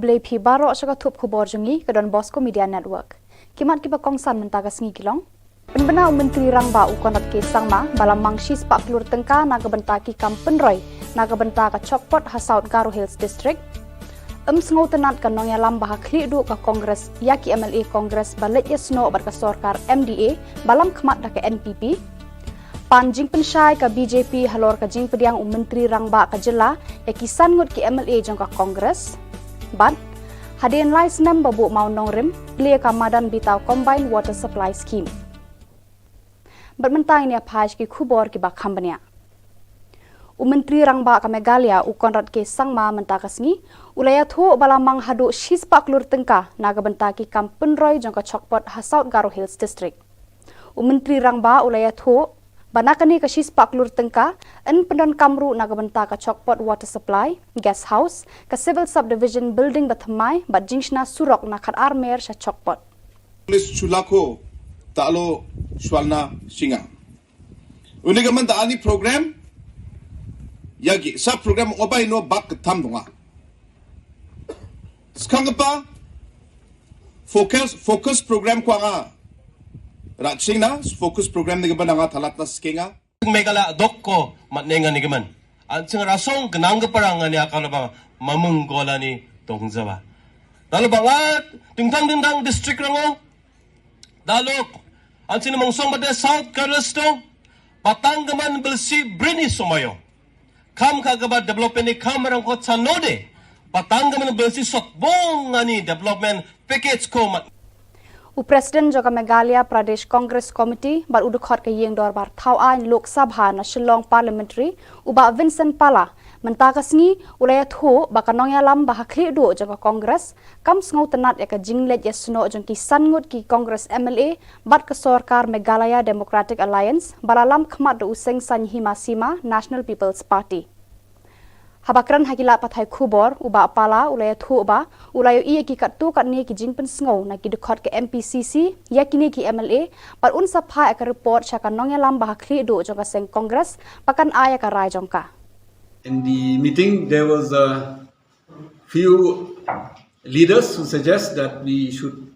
keblei pi baro saka thup khubor jungi ke Don Bosco Media Network. Kimat kiba kongsan mentaga sengi kilong. Penbena Menteri Rangba ukonat ke sangma balam mangshis pak pelur tengka naga bentaki kam penroy naga bentaka chokpot hasaut Garo Hills District. Ngau tenat kan nongya lam bahak kli du ka Kongres yaki MLA Kongres balet yesno obat ka sorkar MDA balam kemat da ke NPP. Pan jing pensyai ka BJP halor ka jing pediang Menteri Rangba ka jela yaki sangut ki MLA jong ka Kongres. But hadin lai senam babu mau nongrim beli ka madan bitau Combined Water Supply Scheme. Bermentang ni apaj ki khubor ki bak khambania. Menteri Rangba ka Meghalaya ukonrat ke sangma mentakasngi ulaya thu balamang hadu shispak lur tengka naga bentaki kam penroy jong ka chokpot hasaut Garo Hills District. Menteri Rangba ulaya thu banakani ka shispak lur tengka en pendon kamru naga bentaka chokpot water supply guest house ka civil subdivision building bathamai bat jingshna surok na khat armer sha chokpot. Polis chulako talo swalna singa. Unigaman taani program yagi sa program obay no bak tam dunga. Skangapa focus program ko nga ratsing na focus program ni gaban nga talat na skinga. Megala dokko matnenga ni gaman. At sing rasong ganang parang ni akala ba mamunggola ni tongzawa. Dalo bangat dingdang district rango. Dalo at sinamang song bada South Karasto patang gaman belsi brini sumayo. Kam kagaba development ni kamarang ko sanode. Patang gaman belsi sotbong ani development package ko mat. Presiden Joka Meghalaya Pradesh Congress Committee bar udukhat ke yeng dor bar thau ain Lok Sabha na Shillong Parliamentary uba Vincent Pala mentakasngi ulaya thu bakanong yalam bahakli du Joka Congress kam ngau tenat ya ka jinglet yasno jong ki sangut ki Congress MLA bat ke sorkar Meghalaya Democratic Alliance balalam khmat du useng sanhima sima National People's Party. Habakran hakila pathai khubor uba pala ulaya thu uba ulayo iya ki katu katni ki jingpen sngo na ki dekhot ke MPCC yakini ki MLA par un sapha ek report chaka nongya lam bahakli do jonga seng Congress pakan aya ka rai jongka. In the meeting there was a few leaders who suggest that we should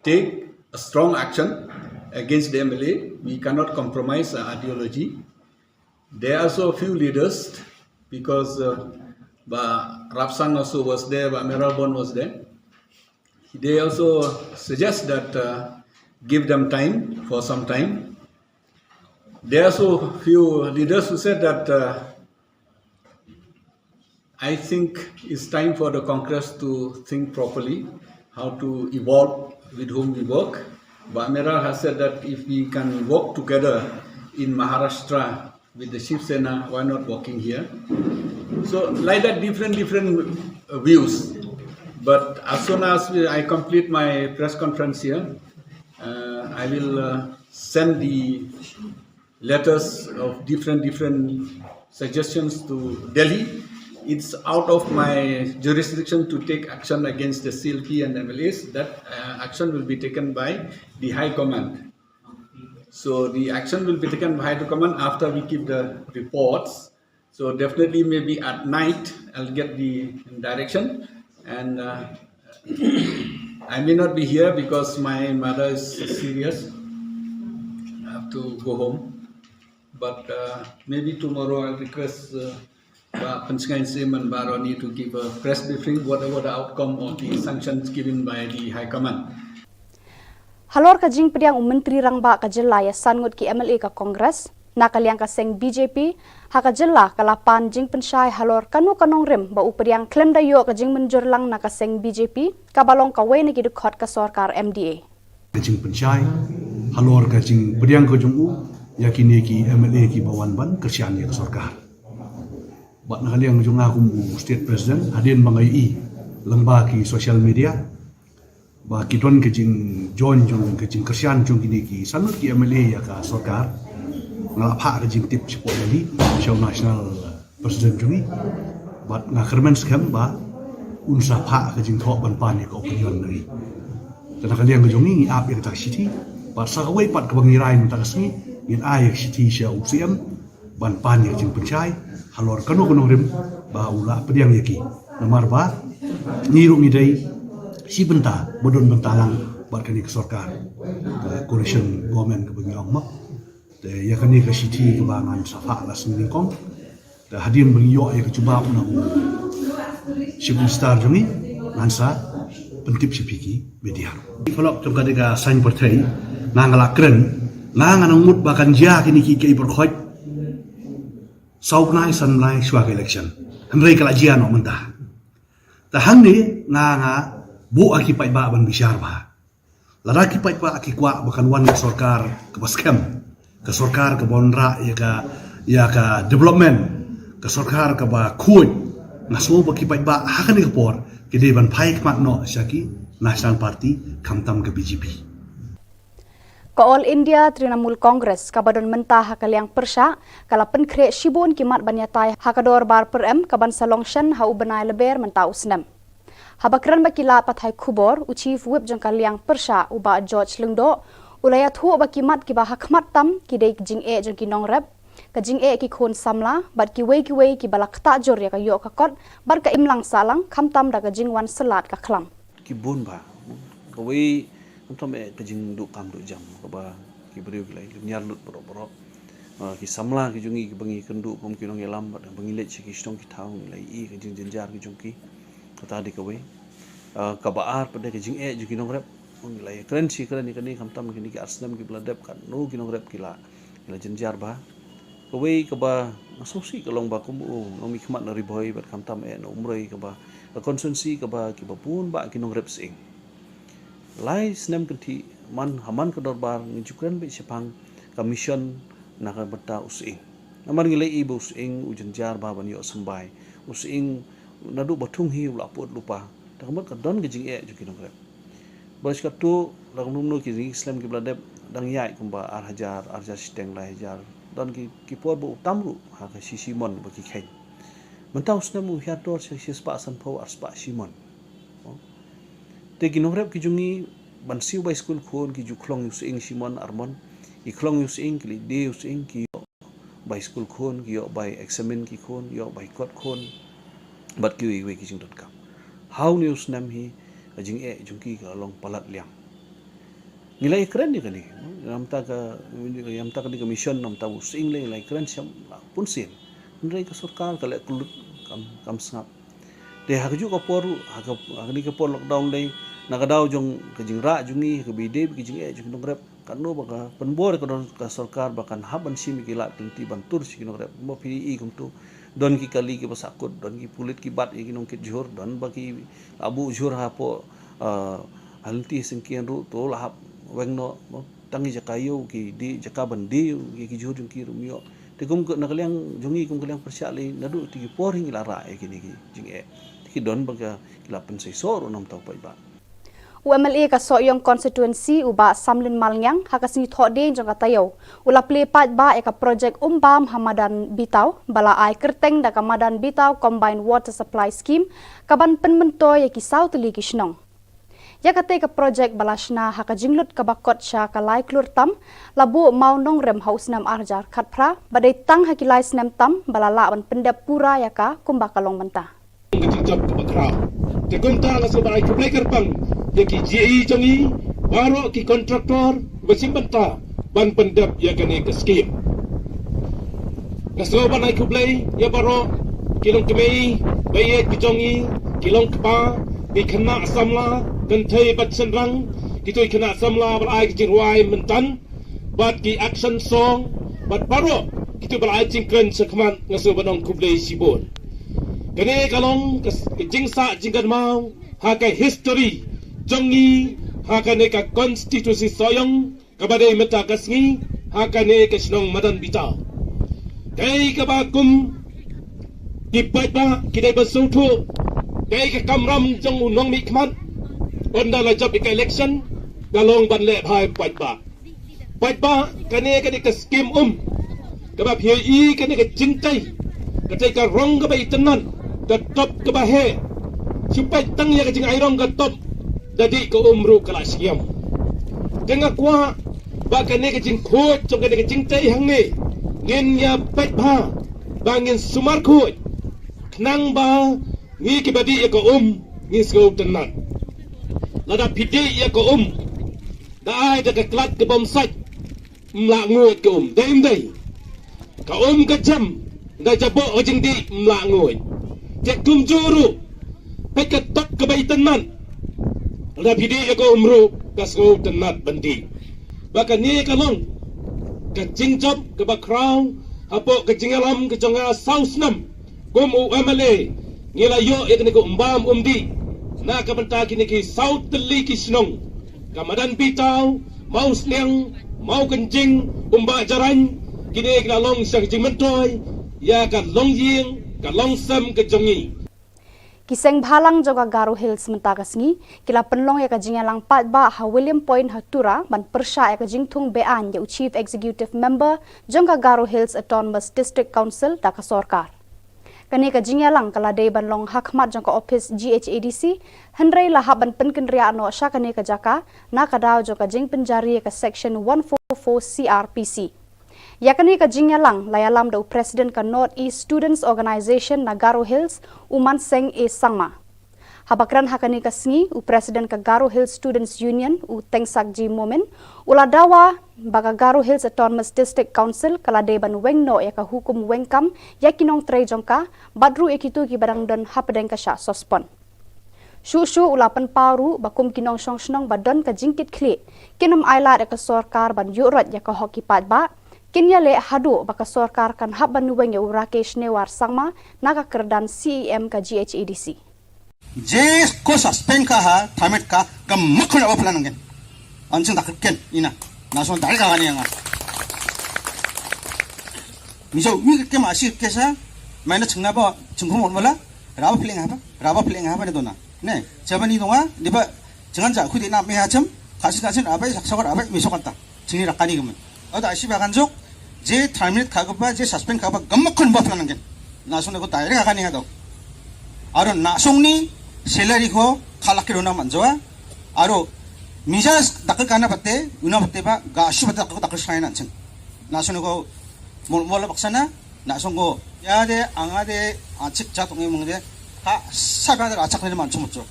take a strong action against the MLA. We cannot compromise our ideology. There are also a few leaders because Rapsang also was there, Meralbon was there. They also suggest that give them time for some time. There are also few leaders who said that I think it's time for the Congress to think properly how to evolve with whom we work. Meral has said that if we can work together in Maharashtra with the Shiv Sena, why not working here? So like that, different views. But as soon as I complete my press conference here, I will send the letters of different suggestions to Delhi. It's out of my jurisdiction to take action against the CLP and MLAs. That action will be taken by the High Command. So the action will be taken by High Command after we give the reports. So definitely maybe at night I'll get the direction, and I may not be here because my mother is serious. I have to go home. But maybe tomorrow I'll request Pensingan Sim and Baroni to give a press briefing whatever the outcome of the sanctions given by the High Command. Halor ka jing pediang Menteri Rangba ka jela ya sangut ki MLA ka Kongres nakaliang ka seng BJP haka jela kalapan jing pensyai halor kanu kanong rim ba upediang klem dayo ka jing menjurlang na ka seng BJP kabalong ka we ni gidukhot ka sorkar MDA. Jing pensyai halor ka jing pediang ka jungu yakini ki MLA ki bawan ban kersian ya ka sorkar. Bat nakaliang junga kumbu state president hadin mangai lengba ki social media ba kiton kejing join jong kejing kersian jong kini ki sanut ki MLA ya ka sorkar ngalapha kejing tip support jadi show national president jongi bat ngakermen skam ba unsa pha kejing thok ban pan ko opinion dari tan kaliang kejongi ap ya tak city ba sakawai pat kebangirai mutak sni in ai city sia usiam ban pan ya jing pencai halor kanu rim ba ula pediang yaki Marba ni ru ni dai si benta bodon bentalang bat kani ke sarkar coalition government ke bagi ong mak de ya kani ke city ke bangan safa la sini kong de hadim bagi yo ya ke cuba na si star jungi nansa pentip si piki media kalau jom kade ka sign pertai ngangala kren ngangang mut bakan ja kini ki ke berkhot sauknai sanlai swag election hamrei kala jia no mentah tahang ni nga bu akipai ba ban bisyar ba laraki pai pa akikwa bakan wan ke sarkar ke baskem ke sarkar ke bonra ya ka development ke sarkar ke ba kuit ngaso ba kipai ba hakan ke por ke de ban pai mak no syaki National Party kamtam ke BJP Ka All India Trinamool Congress kabadon mentah hakaliang persya kala penkre shibon kimat banyatai hakador bar per m kaban salongshan hau benai leber mentau snem. Habakran bakila pathai khubor u chief whip jong kaliang persya uba George Lungdo ulaya thu bakimat kiba hakmat tam kidei jing e jong kinong rep ka jing e ki khon samla bat ki wei ki balak ta jor ya ka yo ka kot bar ka imlang salang khamtam da ka jing wan salat ka khlam. Ki bun ba kawai untuk kejing duk kam duk jam kaba ki beriu gilai nyar lut boro ki samla ki jungi ki bangi kendu pom ki nong elam bat bangi lech ki stong ki thau gilai I ki jing jenjar ki jungki kata di kawai kabaar pada kejing jungi nong rep gilai keren ni kam tam ki ki asnam ki bladep kan no ki nong rep kila jenjar ba kawai kaba asosi kalong ba kum no mi khmat na riboy bat kam tam no umrei kaba konsumsi kaba ki bapun ba ki nong rep sing lai snem kenti man haman ke dorbar ngijukan be sepang commission nak beta using naman ngilai ibu using ujen jar ba ban yo sembai using nadu batung hi ula pot lupa takamat ka don gejing juki nogrep baris ka tu lang numno ki islam ki bladep dang yai kumba arhajar siteng lai hajar don ki por bo tamru ha ka simon ba ki khen mentau snem u hiator si spa san pau arspa simon te kinogrep ki jungi bansiu by school khon ki juklong using simon armon iklong using ki de using ki by school khon ki yo by examine ki khon yo by court khon bat ki we ki jing dot kam how news nam hi jing jungki ka long palat liang nilai keren ni kani yam ta ka di commission nam ta using le keren siam pun sin nilai ka sarkar ka le kulut kam sangap de hakju ka poru hakni ka por lockdown le nakadaw jong kajing ra jungi ke bide kajing jong nogrep kanu baka penbor ka sarkar bakan haban sim kila tenti bantur si nogrep mo PDI kumtu don ki kali ki basakut don ki pulit ki bat ki nong ki jhur don baki abu jhur ha po halti singkian ru to lahap wengno tangi jakayo ki di jaka bandi ki jhur jong ki rumyo te kum nakaliang jungi kum kaliang persyali nadu ti por hing lara ki ni ki jing ki don baka kila pensai sor nam tau pai ba UMLA ka Soyong constituency uba Samlin Malnyang hakasni thode jong katayo ula ple pat ba eka project umbam Hamadan Bitaw bala ai kerteng da Hamadan Bitaw combined water supply scheme kaban penmentoy ki South League Kishnong ya kate ka project balashna hakajinglut kabakot sha kalai klur tam labu maunong rem house nam arjar khatphra badai tang hakilai snam tam bala la ban pendap pura ya ka kumbakalong mentah kecicap kebakra tekunta la sebagai kublai kerpang yaki GE jongi baro ki kontraktor besimbanta ban pendap ya kene ke skim naso ban ai kublai ya baro kilong kemei baye ki jongi kilong kpa di kena samla dan thai bat senrang kitoi kena samla bal ai ki ruai mentan bat ki action song bat baro kitu bal ai jingkren sekman naso banong kublai sibon kene kalong ke jingsa jinggan mau hakai history jongi hakane ka konstitusi Soyong kabadai meta kasngi hakane ka sinong Madan Bitaw kai ka bakum kipat ba kidai basutu kai ka kamram jong unong mikman onda la job ka election galong ban le bhai pat ba kane ka ka scheme kaba phei kane ka cintai ka ka rong ka ba itanan ka top ka ba he supaya tang ya ka jing airong ka top jadi ke umru kelas siam tengah kuah bahkan ni kecing kuat cuma ni kecing teh hang ni ngin ya pet ba bangin sumar kuat kenang ba Ngi kibadi ya ko ngi sko tenan. Lada pidi ya ko da ai da klat ke bom sat mla ngut ke daim dai. Ka ke jam da jabo ojing di mla ngut. Cek kum juru pekat tok ke bai tenan. Lada pidi ya ko ru kasko tenan bandi. Bahkan ni kalong ke jingjob ke bakrau apo ke jingalam ke jonga sausnam kum UMLA ngila yo ikni ko umbam di na kabanta kini ki south teli ki snong kamadan bitaw mau sniang mau kencing umba jaran kini kila long sa jing mentoy ya ka long ying ka long sam ke jongi Kiseng bhalang joga Garo Hills mentakas ngi kila penlong ya ka jingalang pat ba ha William Point Hatura ban persya ya ka jingthung bean ya Chief Executive Member jongka Garo Hills Autonomous District Council da ka sorkar. Kani ka jingalang kala day ban long hakmat jongka office GHADC hendrai lahab ban penkendria no sya kani ka jaka na ka daw jongka jing penjari ya ka section 144 CRPC. Yakni ka jingalang layalam do President ka North East Students Organization na Garo Hills Uman Seng E Sangma. Habakran hakani ka sngi u President ka Garo Hills Students Union u Tengsak Ji Momen uladawa baga Garo Hills Autonomous District Council kala deban wengno ya ka hukum wengkam yakinong tre jongka badru ekitu ki barang don hapedeng ka sya sospon. Shu ulapan paru bakum kinong song badon ka jingkit kli kinam aila ya ka sorkar ban yurat ya ka hoki pat ba kinya le hadu baka sorkar kan haban weng ya Rakesh Newar Sangma naga kerdan CEM ka GHADC. जे को सस्पेंड का हा थामेट का कम मखन अब प्लान नगे अंचन दाखकेन इना नासोन दाल का गानी मिसो वी के मासी केसा मैंने छंगा बा छंगो मोला राबा प्लेंग हा बने दोना ने जबनी दोंगा दिबा jangan जा खुदि ना मे हाचम खासी आबाय सकसगर आबाय मिसो कता जिनि राकानि गम अदा आसि बागान जोक जे थामेट खागबा जे सस्पेंड खाबा गम मखन बा प्लान नगे नासोन को दाइरे गानी हा दो आरो नासोंनि सैलरी को खालाके रोना मंजवा आरो मिजाज दाक काना बते उना बते बा गाशु बते दाक साइना छन नासोन को मोला बक्सना नासों को यादे आंगादे आचिक जातोंगे मंगदे हा साबादर आचकने मानसो मचो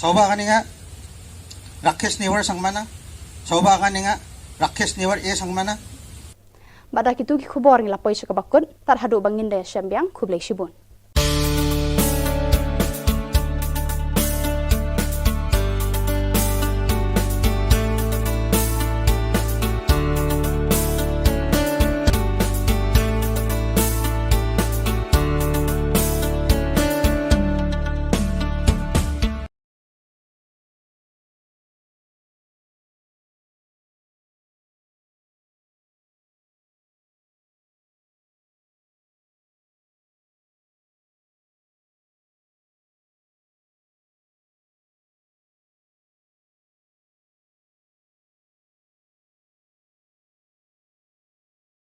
सौबा गानिगा राकेश नेवर संगमाना सौबा गानिगा राकेश नेवर ए संगमाना Badak itu ki khubor ngila poisha kabakun tar hadu bangin daya syambiang kublai shibun.